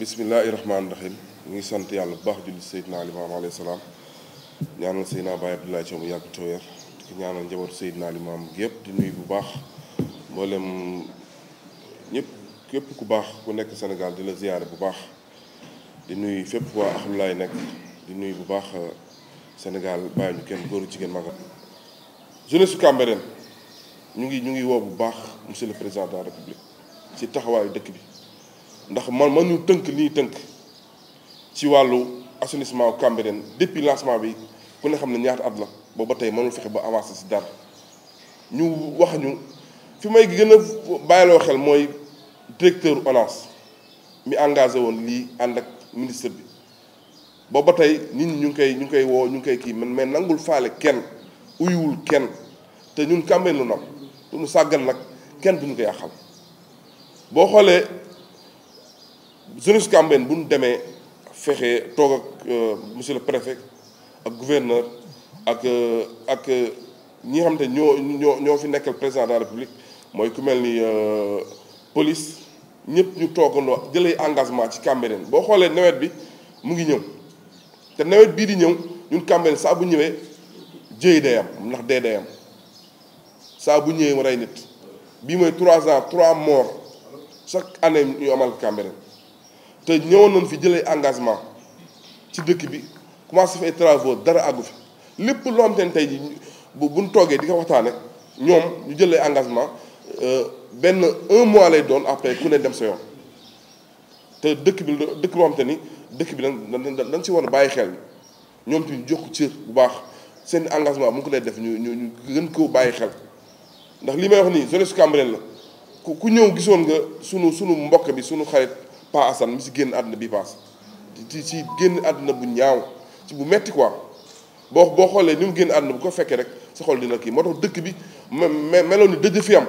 bismillahi rahmaani rahim ñu ngi sant yàlla bu baax julli Seydina Limaamu alayhi salaam ñaanal Seydina Baye Abdoulaye Thiaw mu yàgg te wér di ñaanal njabootu Seydina Limaamu gi yëpp di nuyu bu baax mboolem ñëpp képp ku baax ku nekk Sénégal di la ziyaare bu baax di nuyu fépp waa axlulaay nekk di nuyu bu baax Sénégal bàyyi ñu kenn góoru jigéen magam jeunesse su Cambérène ñu ngi woo bu baax monsieur le président de la république ci taxawaayu dëkk bi ndax man ñu tënk lii tënk ci wàllu assainissement Cambérène depuis lancement bi ku ne xam ne ñaata at la booba tey mënul fexe ba avancé si dara ñu wax ñu fi may gën a bàyyiloo xel mooy directeur ONAS mi engagé woon lii ànd ak ministre bi booba tey nit ñi ñu ngi koy woo ñu ngi koy kii mais nangul faale kenn uyuwul kenn te ñun Cambérène lu nam duñu sàggan nag kenn duñu ko yàqal boo xoolee jeunesse Cambérène bu ñu demee fexe toog ak monsieur le préfet ak gouverneur ak ñi nga xam te ñoo fi nekkal président de la république mooy ku mel ni police ñëpp ñu toogandoo jëlee engagement ci Cambérène boo xoolee nawet bi mu ngi ñëw te nawet bii di ñëw ñun Cambérène saa bu ñëwee jëy day am ndax dee day am saa bu ñëwee mu rey nit bii mooy 3 ans 3 morts chaque année ñu amal Cambérène te ñëwoon nañ fi jëlee engagement ci dëkk bi commencé fi ay travaux dara àggu fi lépp loo xam te ne tey jii buñ toogee di ko waxtaane ñoom ñu jëlee engagement benn 1 mois lay doon après ku ne dem sa yoon te dëkk bi dëkk boo xam te ni dëkk bi dañ si war a bàyyi xel ñoom tamit jox ko cër bu baax seen engagement bu ñu ko dee def ñu gën koo bàyyi xel ndax li may wax nii jeunesse Cambérène la ku ñëw gisoon nga sunu mbokk bi sunu xarit Pa Assane mi si génn àdduna bi paas ci génn àdduna bu ñaaw ci bu metti quoi boo xoolee ni mu génn àdduna bu ko fekkee rek sa xol dina kii moo tax dëkk bi meloon ni dëj fi am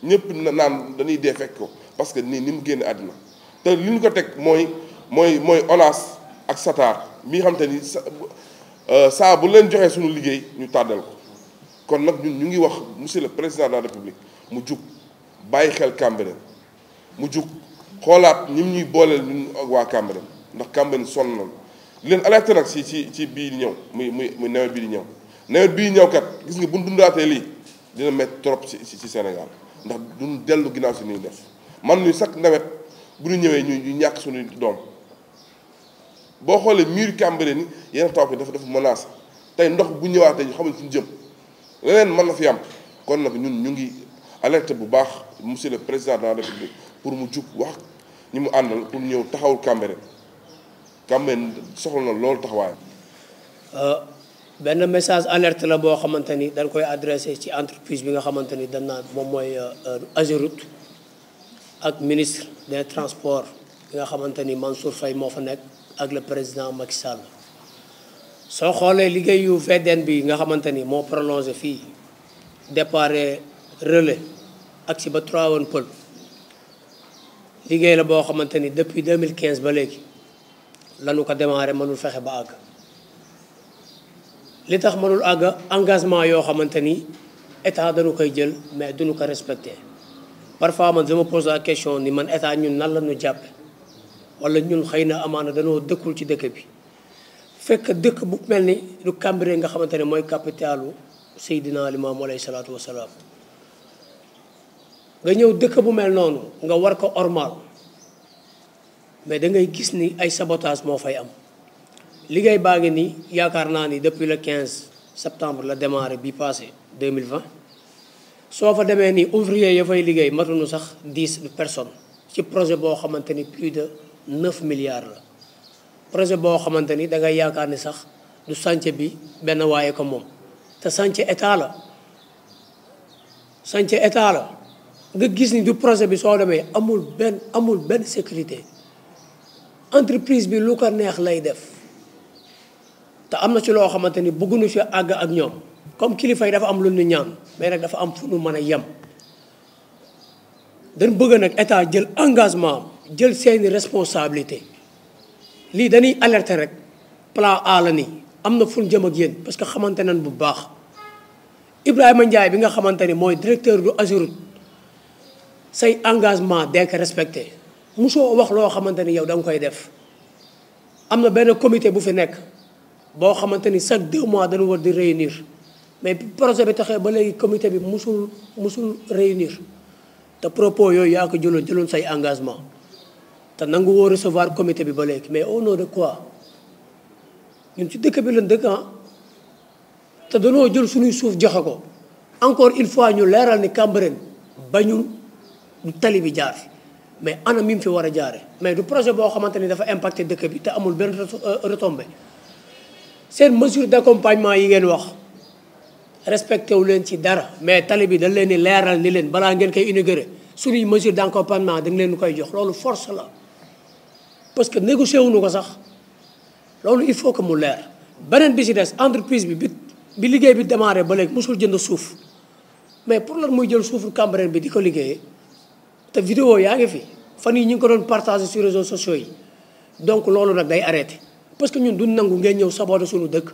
ñëpp naan dañuy dee fekk ko parce que ni mu génn àdduna te li ñu ko teg mooy ONAS ak SATAR mi xam te ni saa bu leen joxee suñu liggéey ñu tàddal ko kon nag ñun ñu ngi wax monsieur le président de la république mu jug bàyyi xel Cambérène mu jug xoolaat ñim ñuy booleel ñun ak waa Cambérène ndax Cambérène sonn nañu leen alerté nag ci bii di ñëw muy nawet bii di ñëw nawet bii ñëw kat gis nga bu ñu dundaatee lii dina métti trop ci Sénégal ndax duñ dellu ginnaaw si ñuy def man ñu chaque nawet bu ñu ñëwee ñu ñàkk suñu doom boo xoolee mur Cambérène yi yenn taw bi dafa menace tey ndox bu ñëwaatee ñu xamuñ fu ñu jëm leneen mën na fi am kon nag ñun ñu ngi alerte bu baax monsieur le président de la république pour mu jug wax ñi mu àndal pour ñëw taxawul Cambérène soxla na loolu taxawaayam. benn message alerte la boo xamante ni dañ koy adressé ci entreprise bi nga xamante ni dañ naan moom mooy Ageroute ak ministre des transports bi nga xamante ni Mansour Faye moo fa nekk ak le président Macky Sall. soo xoolee liggéeyu VDN bi nga xamante ni moo prolongé fii départ relais ak si ba Tivaouane Peulh liggéey la boo xamante ni depuis 2015 ba léegi lanu ko démarré mënul fexe ba àgg li tax mënul àgg engagement yoo xamante ni état dañu koy jël mais duñu ko respecté parfois man je me pose la question ni man état ñun nan la ñu jàppe wala ñun xëy na amaana dañoo dëkkul ci dëkk bi fekk dëkk bu mel ni lu Cambérène nga xamante ne mooy capitalu Seydina Limaamu alayhi salaatu wasalaam nga ñëw dëkk bu mel noonu nga war ko ormal mais da ngay gis ni ay sabotage moo fay am liggéey baa ngi nii yaakaar naa ni depuis le 15 septembre la démarré bi passé 2020 soo fa demee ni ouvrier ya fay liggéey matuñu sax 10 personnes ci projet boo xamante ni plus de 9 milliards la projet boo xamante ni da ngay yaakaar ni sax du chantier bi benn waaye ko moom te chantier état la nga gis ni du projet bi soo demee amul benn sécurité entreprise bi lu ko neex lay def te am na ci loo xamante ni bëgguñu ci àgg ak ñoom comme kilifa yi dafa am lu ñu ñaan mais nag dafa am fu ñu mën a yem dañ bëgg nag état jël engagement jël seeni responsabilité lii dañuy alerter rek plan A la nii am na fu ñu jëm ak yéen parce que xamante nañ bu baax Ibrahima Ndiaye bi nga xamante ni mooy directeur du Ageroute say engagement dee ko respecté musoo wax loo xamante ni yow da nga koy def. am na benn comité bu fi nekk boo xamante ni chaque 2 mois dañu war di réunir mais projet bi taxee ba léegi comité bi musul réunir te propos yooyu yaa ko jëloon say engagement te nangu woo recevoir comité bi ba léegi mais au nom de quoi ñun ci dëkk bi lañ dëkk te dañoo jël suñuy suuf joxe ko encore une fois ñu leeral ni Cambérène bañu du tali bi jaar fi mais ana mi mu fi war a jaare mais du projet boo xamante ni dafa impacté dëkk bi te amul benn retombée seen mesure d'accompagnement yi ngeen wax respecté wu leen ci dara mais tali bi dañ leen di leeral ni leen balaa ngeen koy inauguré suñuy mesure d'accompagnement dañ leen koy jox loolu force la parce que négocié wuñu ko sax loolu il faut que mu leer beneen bi ci des entreprise bi liggéey bi démarré ba léegi mosul jënd suuf mais pour lan muy jël suufu Cambérène bi di ko liggéeyee te vidéo yaa ngi fi fan yii ñu ngi ko doon partagé sur réseaux sociaux yi donc loolu nag day arrêté parce que ñun du nangu ngeen ñëw saboter suñu dëkk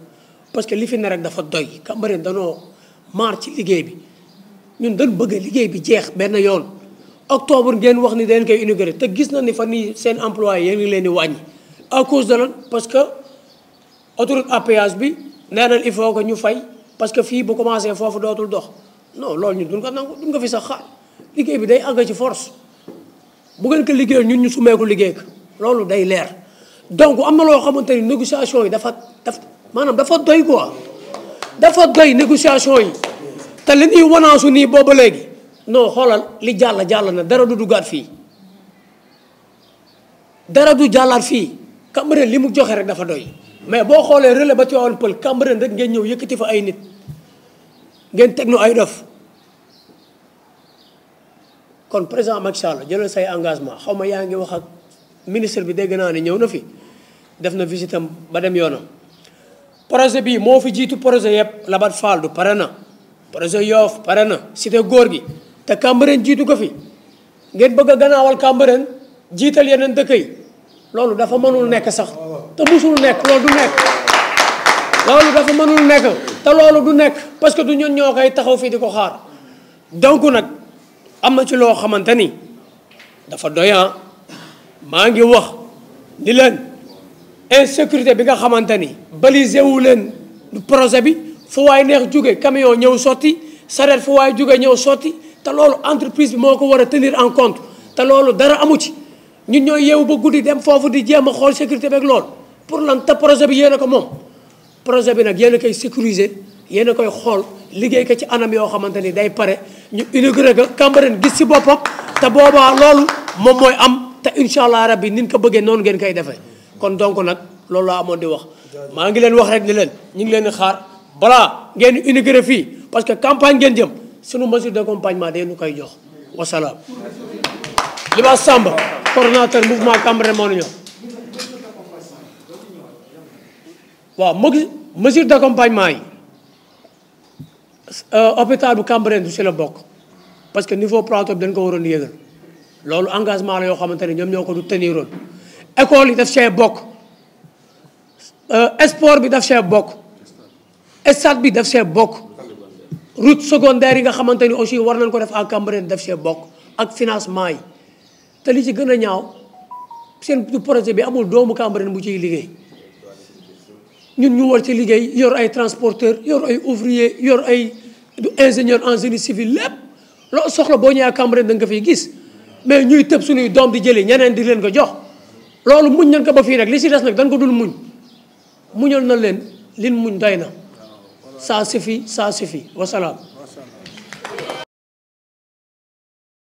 parce que li fi ne rek dafa doy Cambérène danoo maar ci liggéey bi ñun dañ bëgg liggéey bi jeex benn yoon octobre ngeen wax ni dañ koy inauguré te gis na ni fan yii seen employé yéen ngi leen di wàññi à cause de lan parce que autoroute à péage bi nee na il faut que ñu fay parce que fii bu commencé foofu dootul dox non loolu ñun duñ ko nangu duñ ko fi sax xaar liggéey bi day àgg ci force bu ngeen ko liggéeyal ñun ñu sumeeku liggéey ko loolu day leer donc am na loo xamante ni négociation yi dafa doy quoi dafa doy négociation yi te li ñuy wanaasu nii booba léegi non xoolal li jàll na dara du duggaat fii dara du jàllaat fii Cambérène li mu joxe rek dafa doy mais boo xoolee relais ba Tivaouane Peulh Cambérène rek ngeen ñëw yëkkati fa ay nit ngeen teg nu ay dof kon président Macky Sall jëlal say engagement xaw ma yaa ngi wax ak ministre bi dégg naa ne ñëw na fi def na visitam ba dem yoonam projet bii moo fi jiitu projet yëpp Labat Fall du pare na projet Yoff pare na Cité Góor gi te Cambérène jiitu ko fi ngeen bëgg a gannaawal Cambérène jiital yeneen dëkk yi loolu dafa mënul nekk sax te musul nekk loolu du nekk loolu dafa mënul nekk te loolu du nekk parce que du ñun ñoo koy taxaw fii di ko xaar donc nag am na ci loo xamante ni dafa doyaan maa ngi wax ni leen insécurité bi nga xamante ni balisé wu leen projet bi fu waay neex jóge camion ñëw sotti sareet fu waay jóge ñëw sotti te loolu entreprise bi moo ko war a tenir en compte te loolu dara amu ci ñun ñooy yeewu ba guddi dem foofu di jéem a xool sécurité beeg loolu pour lan te projet bi yéen a ko moom projet bi nag yéen a koy sécuriser yéen a koy xool liggéey ko ci anam yoo xamante ni day pare ñu inauguré ko Cambérène gis si boppam te boobaa loolu moom mooy am te incha allah rabbi ni ñu ko bëggee noonu ngeen koy defee kon donc nag loolu laa amoon di wax maa ngi leen wax rek ni leen ñu ngi leen di xaar balaa ngeen inauguré fii parce que campagne ngeen jëm sunu mesure d'accompagnement day nu koy jox wasalaam. Libaas Samba coordonnateur mouvement Cambérène moo ñu ñëw waaw mesure d'accompagnement yi hôpital bu Cambérène du si la bokk parce que niveau plateau bi dañ ko waroon yëgal loolu engagement la yoo xamante ne ñoom ñoo ko du teniroon école yi daf see bokk sport bi daf see bokk stade bi daf see bokk route secondaire yi nga xamante ni aussi war nañ ko def à Cambérène daf see bokk ak financement yi te li ci gën a ñaaw seen projet bi amul doomu Cambérène bu ciy liggéey ñun ñu war ci liggéey yor ay transporteur yor ay ouvrier yor ay ingénieur en génie civil lépp loo soxla boo ñëwee Cambérène da nga ko fiy gis mais ñuy tëb suñuy doom di jëli ñeneen di leen ko jox loolu muñ nañ ko ba fii nag li si des nag dañ ko dul muñal na leen lin muñ doy na ça suffit wasalaam